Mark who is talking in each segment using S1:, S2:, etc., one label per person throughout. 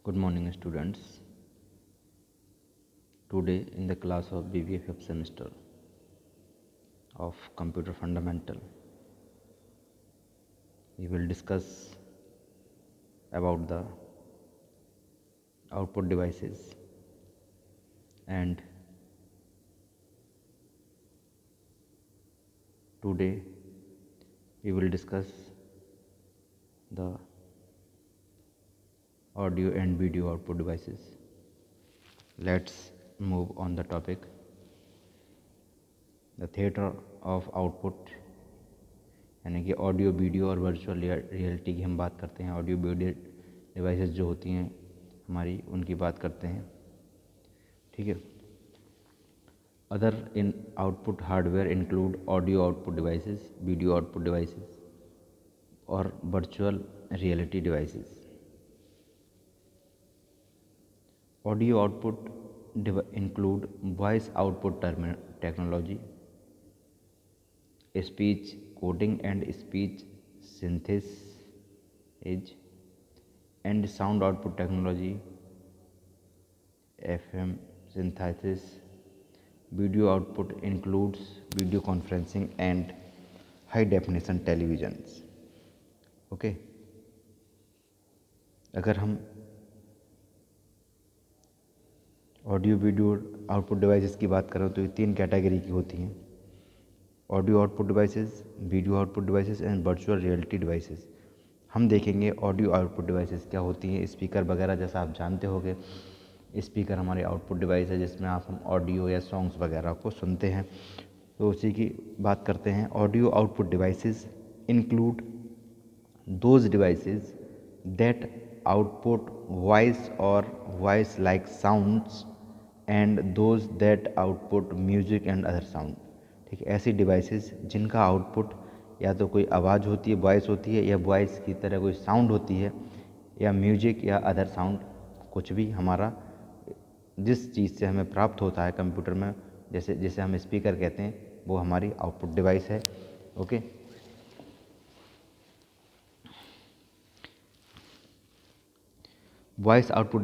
S1: Good morning, students. Today, in the class of BBA 5th semester of Computer Fundamental, we will discuss about the output devices, and today we will discuss the audio and video output devices. Let's move on the topic. The theater of output, यानी कि audio video और virtual reality की हम बात करते हैं। Audio video devices जो होती हैं हमारी, उनकी बात करते हैं। ठीक है। Other in output hardware include audio output devices, video output devices और virtual reality devices. Audio output include voice output technology, speech coding and speech synthesis, and sound output technology, FM synthesis. Video output includes video conferencing and high definition televisions. Okay, अगर हम audio video output devices की बात करें तो ये 3 category की होती हैं: audio output devices, video output devices and virtual reality devices. हम देखेंगे ऑडियो आउटपुट डिवाइसेस क्या होती हैं। स्पीकर वगैरह, जैसा आप जानते होंगे, स्पीकर हमारे आउटपुट डिवाइस है जिसमें हम ऑडियो या सॉन्ग्स वगैरह को सुनते हैं। तो उसी की बात करते हैं। Audio output devices include those devices that output voice और voice like sounds and those that output music and other sound. ठीक है, ऐसी डिवाइसेस जिनका आउटपुट या तो कोई आवाज़ होती है, वॉइस होती है, या वॉइस की तरह कोई साउंड होती है, या म्यूजिक या अदर साउंड, कुछ भी हमारा जिस चीज़ से हमें प्राप्त होता है कंप्यूटर में, जैसे जिसे हम स्पीकर कहते हैं, वो हमारी आउटपुट डिवाइस है। Okay, voice output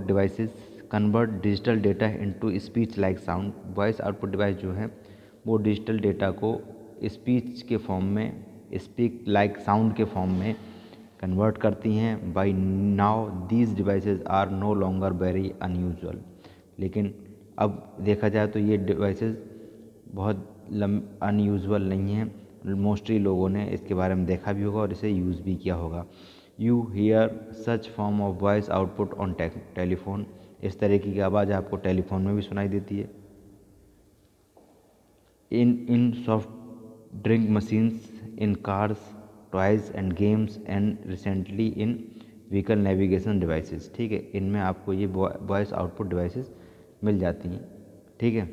S1: devices convert digital data into speech like sound. Voice output device जो है वो डिजिटल डेटा को स्पीच के फॉर्म में, स्पीक लाइक साउंड के फॉर्म में कन्वर्ट करती हैं। By now these devices are no longer very unusual. लेकिन अब देखा जाए तो ये डिवाइसेस बहुत अनयूजुअल नहीं हैं। मोस्टली लोगों ने इसके बारे में देखा भी होगा और इसे यूज़ भी किया होगा। You here such form of voice output on telephone. इस तरीके की आवाज़ आपको टेलीफोन में भी सुनाई देती है। In soft drink machines, in cars, toys and games and recently in vehicle navigation devices. ठीक है, इनमें आपको ये वॉइस आउटपुट डिवाइसेस मिल जाती हैं। ठीक है।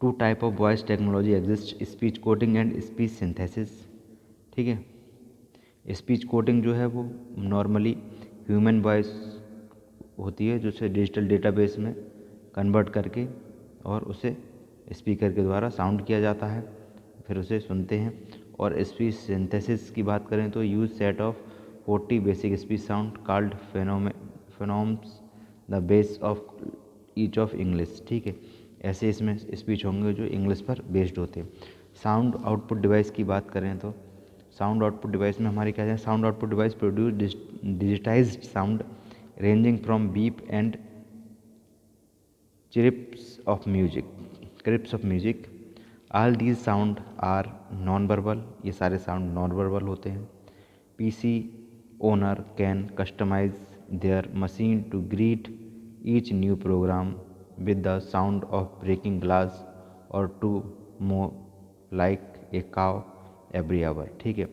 S1: 2 type of voice technology exist, speech coding and speech synthesis. ठीक है, स्पीच कोडिंग जो है वो नॉर्मली ह्यूमन वॉइस होती है, जो उसे डिजिटल डेटाबेस में कन्वर्ट करके और उसे स्पीकर के द्वारा साउंड किया जाता है, फिर उसे सुनते हैं। और स्पीच सिंथेसिस की बात करें तो use set of 40 basic speech sound called phonemes the base of each of English. ठीक है, ऐसे इसमें स्पीच होंगे जो इंग्लिश पर बेस्ड होते हैं। साउंड आउटपुट डिवाइस की बात करें तो साउंड आउटपुट डिवाइस में हमारी क्या है, sound output device produce digitised sound ranging from beep and chirps of music. All these sound are nonverbal. ये सारे साउंड नॉन वर्बल होते हैं। PC owner can customise their machine to greet each new program with the sound of breaking glass और to moo like a cow every our. ठीक है,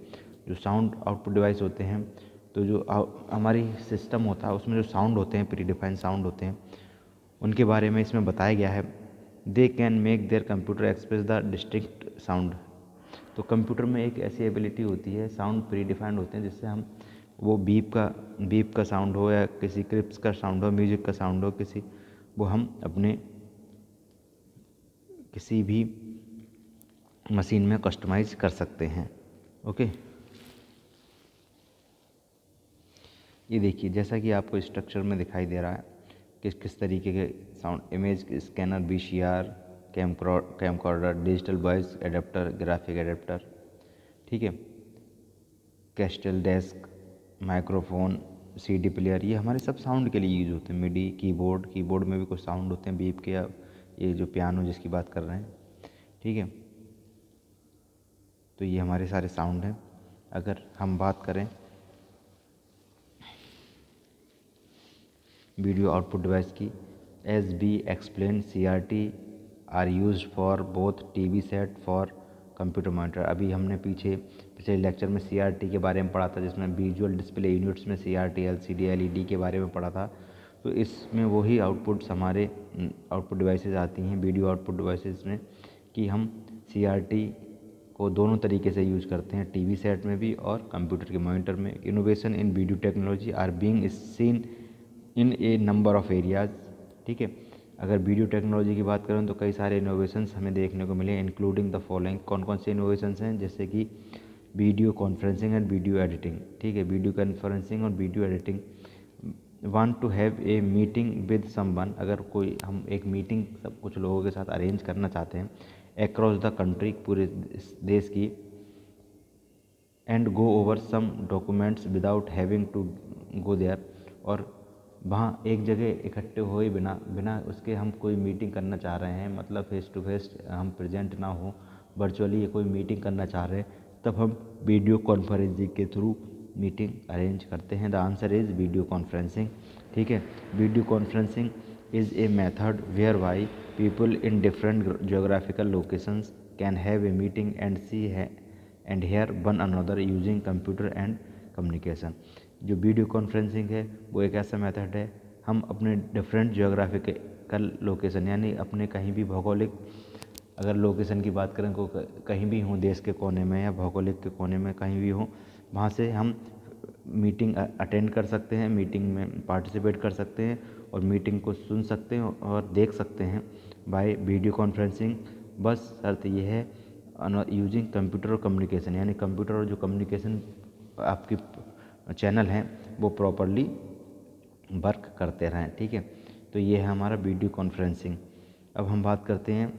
S1: जो sound output device होते हैं, तो जो हमारी सिस्टम होता है उसमें जो साउंड होते हैं, प्री डिफाइंड साउंड होते हैं, उनके बारे में इसमें बताया गया है। They can make their computer express the distinct sound. तो कंप्यूटर में एक ऐसी एबिलिटी होती है, साउंड प्री डिफाइंड होते हैं, जिससे हम वो बीप का साउंड हो या किसी क्रिप्स का साउंड हो, म्यूजिक का साउंड हो, वो हम अपने किसी भी मशीन में कस्टमाइज कर सकते हैं। ओके, ये देखिए जैसा कि आपको स्ट्रक्चर में दिखाई दे रहा है किस किस तरीके के sound image scanner, VCR, camcorder, digital voice adapter, graphic adapter, ठीक है, castle desk, microphone, CD player, ये हमारे सब साउंड के लिए यूज होते हैं। मिडी, कीबोर्ड में भी कुछ साउंड होते हैं बीप के, या ये जो पियानो जिसकी बात कर रहे हैं, ठीक है। तो ये हमारे सारे साउंड हैं। अगर हम बात करें वीडियो आउटपुट डिवाइस की, as be explain CRT are use for both TV set for computer monitor. अभी हमने पिछले लेक्चर में CRT के बारे में पढ़ा था, जिसमें विजुअल डिस्प्ले यूनिट्स में CRT, LCD, LED के बारे में पढ़ा था। तो इसमें वही आउटपुट्स हमारे आउटपुट डिवाइसेस आती हैं वीडियो आउटपुट डिवाइसेस में, कि हम CRT को दोनों तरीके से यूज करते हैं, टीवी सेट में भी और कंप्यूटर के मॉनिटर में। Innovation in video technology are being seen in a number of areas, ठीक है। अगर वीडियो टेक्नोलॉजी की बात करें तो कई सारे इनोवेशंस हमें देखने को मिले, इंक्लूडिंग द फॉलोइंग। कौन कौन से इनोवेशंस हैं? जैसे कि video conferencing and video editing, ठीक है, वीडियो कॉन्फ्रेंसिंग और video editing. Want to have a meeting with someone, अगर कोई हम एक मीटिंग सब कुछ लोगों के साथ अरेंज करना चाहते हैं अक्रॉस द कंट्री, पूरे देश की, and go over some documents without having to go there, और वहाँ एक जगह इकट्ठे हुए बिना उसके हम कोई मीटिंग करना चाह रहे हैं, मतलब फेस टू फेस हम प्रेजेंट ना हो, वर्चुअली ये कोई मीटिंग करना चाह रहे हैं, तब हम वीडियो कॉन्फ्रेंसिंग के थ्रू मीटिंग अरेंज करते हैं। The answer is video conferencing, ठीक है। Video conferencing is a method whereby people in different geographical locations can have a meeting and see and hear one another using computer and communication. जो video conferencing है वो एक ऐसा method है, हम अपने डिफरेंट जियोग्राफिकल लोकेशन, यानी अपने कहीं भी भौगोलिक, अगर लोकेशन की बात करें तो कहीं भी हों देश के कोने में या भौगोलिक के कोने में कहीं भी हों, वहाँ से हम मीटिंग अटेंड कर सकते हैं, मीटिंग में पार्टिसिपेट कर सकते हैं और मीटिंग को सुन सकते हैं और देख सकते हैं बाय वीडियो कॉन्फ्रेंसिंग। बस शर्त यह है यूजिंग कंप्यूटर और कम्युनिकेशन, यानी कंप्यूटर और जो कम्युनिकेशन आपकी चैनल हैं वो प्रॉपरली वर्क करते रहें, ठीक है। तो ये है हमारा वीडियो कॉन्फ्रेंसिंग। अब हम बात करते हैं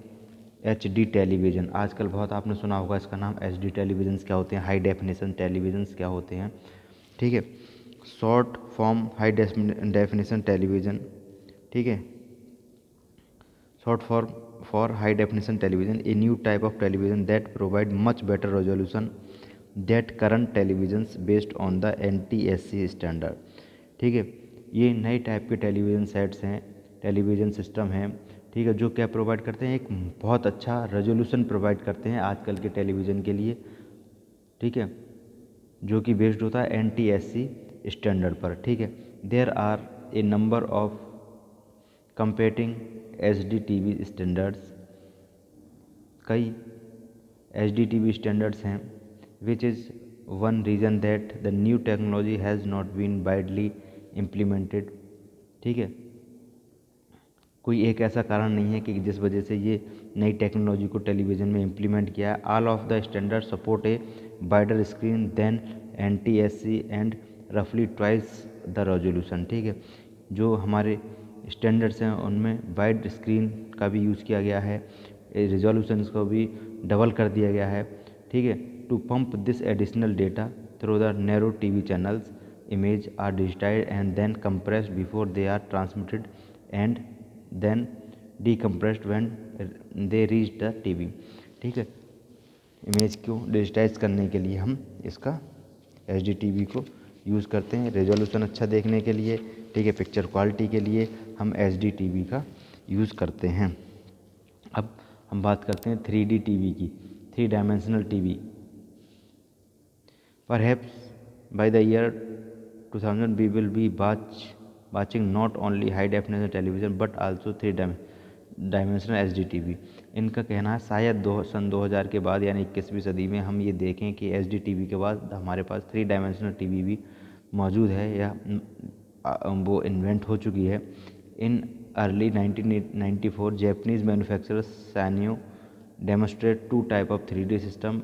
S1: HD टेलीविज़न। आजकल बहुत आपने सुना होगा इसका नाम। HD टेलीविज़न्स क्या होते हैं? हाई डेफिनेशन टेलीविज़न्स क्या होते हैं, ठीक है। Short form high definition television, ठीक है। Short for high definition television, a new type of television that provide much better resolution that current televisions based on the NTSC standard, ठीक है। ये नए टाइप के टेलीविज़न सेट्स हैं, television system हैं, ठीक है, जो क्या प्रोवाइड करते हैं, एक बहुत अच्छा रेजोल्यूशन प्रोवाइड करते हैं आजकल के टेलीविज़न के लिए, ठीक है, जो कि बेस्ड होता है NTSC स्टैंडर्ड पर, ठीक है। There are a number of competing HD TV standards, कई HD TV स्टैंडर्ड्स हैं, which is one reason that the new technology has not been widely implemented, ठीक है। कोई एक ऐसा कारण नहीं है कि जिस वजह से ये नई टेक्नोलॉजी को टेलीविज़न में इम्प्लीमेंट किया है। All of the standard support a wider screen than NTSC and रफली ट्वाइस द रेजोल्यूशन, ठीक है। जो हमारे स्टैंडर्ड्स हैं उनमें वाइड स्क्रीन का भी यूज़ किया गया है, रिजोल्यूशन को भी डबल कर दिया गया है, ठीक है। To pump this additional data through the narrow TV channels, images are digitized and then compressed before they are transmitted and then decompressed when they reach the TV, ठीक है। इमेज को डिजिटाइज करने के लिए हम इसका HD TV को use करते हैं, रेजोल्यूशन अच्छा देखने के लिए, ठीक है, पिक्चर क्वालिटी के लिए हम HD TV का यूज़ करते हैं। अब हम बात करते हैं 3D TV की, 3 dimensional TV। Perhaps by the year 2000 we will be watching not only high definition television but also 3 dimensional HD TV। इनका कहना है शायद सन 2000 के बाद यानी 21वीं सदी में हम ये देखें कि HD TV के बाद हमारे पास 3 डायमेंशनल TV भी मौजूद है या वो इन्वेंट हो चुकी है। In early 1994 Japanese manufacturer Sanyo demonstrate 2 type of 3D system.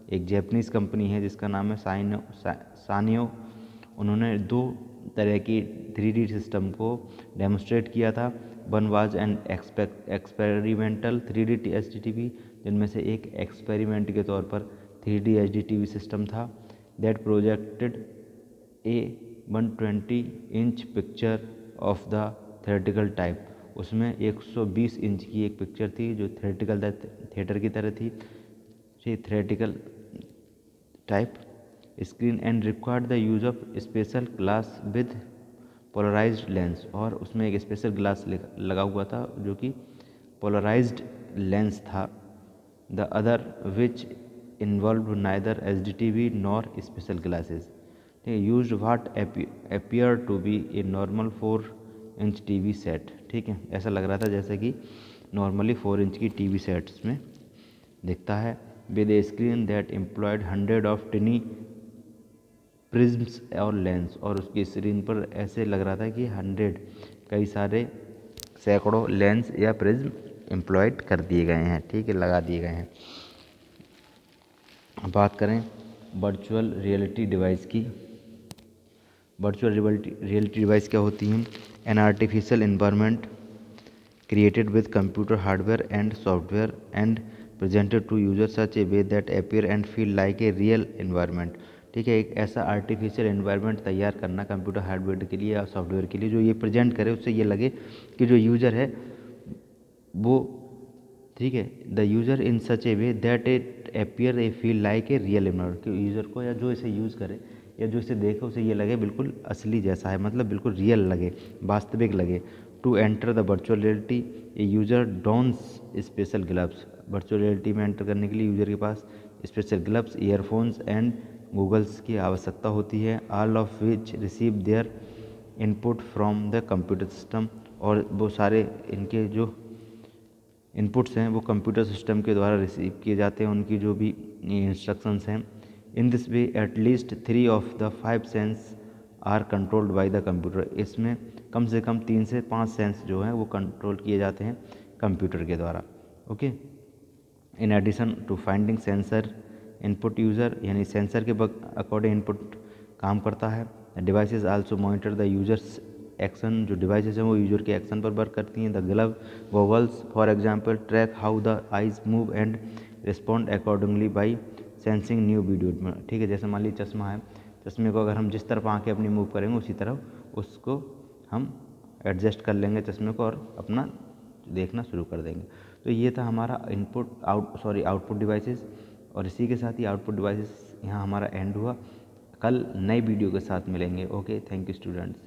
S1: एक जैपनीज़ कंपनी है जिसका नाम है सानियो, उन्होंने 2 तरह की 3D सिस्टम को डेमोस्ट्रेट किया था। One was an experimental 3D HDTV, जिनमें से एक एक्सपेरिमेंट के तौर पर 3D HDTV सिस्टम था। That projected A 120 inch picture of the theoretical type. उसमें 120 इंच की एक पिक्चर थी जो थेरेटिकल थिएटर की तरह थी, theatrical type screen, and required the use of special glass with polarised lens. और उसमें एक स्पेशल ग्लास लगा हुआ था जो कि पोलराइज्ड लेंस था। The other which involve neither HDTV nor special glasses, ठीक है, use what appear to be a normal 4 inch TV set. ठीक है, ऐसा लग रहा था जैसे कि नॉर्मली 4 इंच की TV सेट्स में दिखता है। With a screen that employed 100 of tiny prisms और लेंस, और उसकी स्क्रीन पर ऐसे लग रहा था कि 100 कई सारे सैकड़ों लेंस या प्रिज्म एम्प्लॉयड कर दिए गए हैं, ठीक है, लगा दिए गए हैं। अब बात करें वर्चुअल रियलिटी डिवाइस की। वर्चुअल रियलिटी डिवाइस क्या होती हैं? An artificial environment created with computer hardware and software and presented to users such a way that appear and feel like a real environment। ठीक है, एक ऐसा आर्टिफिशियल एनवायरनमेंट तैयार करना कंप्यूटर हार्डवेयर के लिए या सॉफ्टवेयर के लिए जो ये प्रेजेंट करे, उससे ये लगे कि जो यूज़र है वो, ठीक है, the user in such A way that it appear a feel like a real environment, कि यूज़र को या जो इसे यूज़ करे या जो इसे देखे उसे ये लगे बिल्कुल असली जैसा है, मतलब बिल्कुल रियल लगे, वास्तविक लगे। To enter the virtual reality a user dons special gloves. Virtual reality में एंटर करने के लिए यूज़र के पास special gloves, earphones and goggles की आवश्यकता होती है। All of which receive their input from the computer system, और वो सारे इनके जो इनपुट्स हैं वो कंप्यूटर सिस्टम के द्वारा रिसीव किए जाते हैं, उनकी जो भी इंस्ट्रक्शंस हैं। In this way at least 3 of the 5 sense are controlled by the computer. इसमें कम से कम 3 से 5 सेंस जो हैं वो कंट्रोल किए जाते हैं कंप्यूटर के द्वारा। Okay, in addition to finding sensor input user, यानी सेंसर के अकॉर्डिंग इनपुट काम करता है। Devices also monitor the users action, जो डिवाइसेस हैं वो यूजर के एक्शन पर वर्क करती हैं। The glove goggles for example track how the eyes move and respond accordingly by sensing new video. ठीक है, जैसे मान लीजिए चश्मा है, चश्मे को अगर हम जिस तरफ आँखें अपनी मूव करेंगे उसी तरफ उसको हम एडजस्ट कर लेंगे चश्मे को और अपना देखना शुरू कर देंगे। तो ये था हमारा आउटपुट डिवाइसेस, और इसी के साथ ही आउटपुट डिवाइसेस यहाँ हमारा एंड हुआ। कल नई वीडियो के साथ मिलेंगे। Okay, thank you students.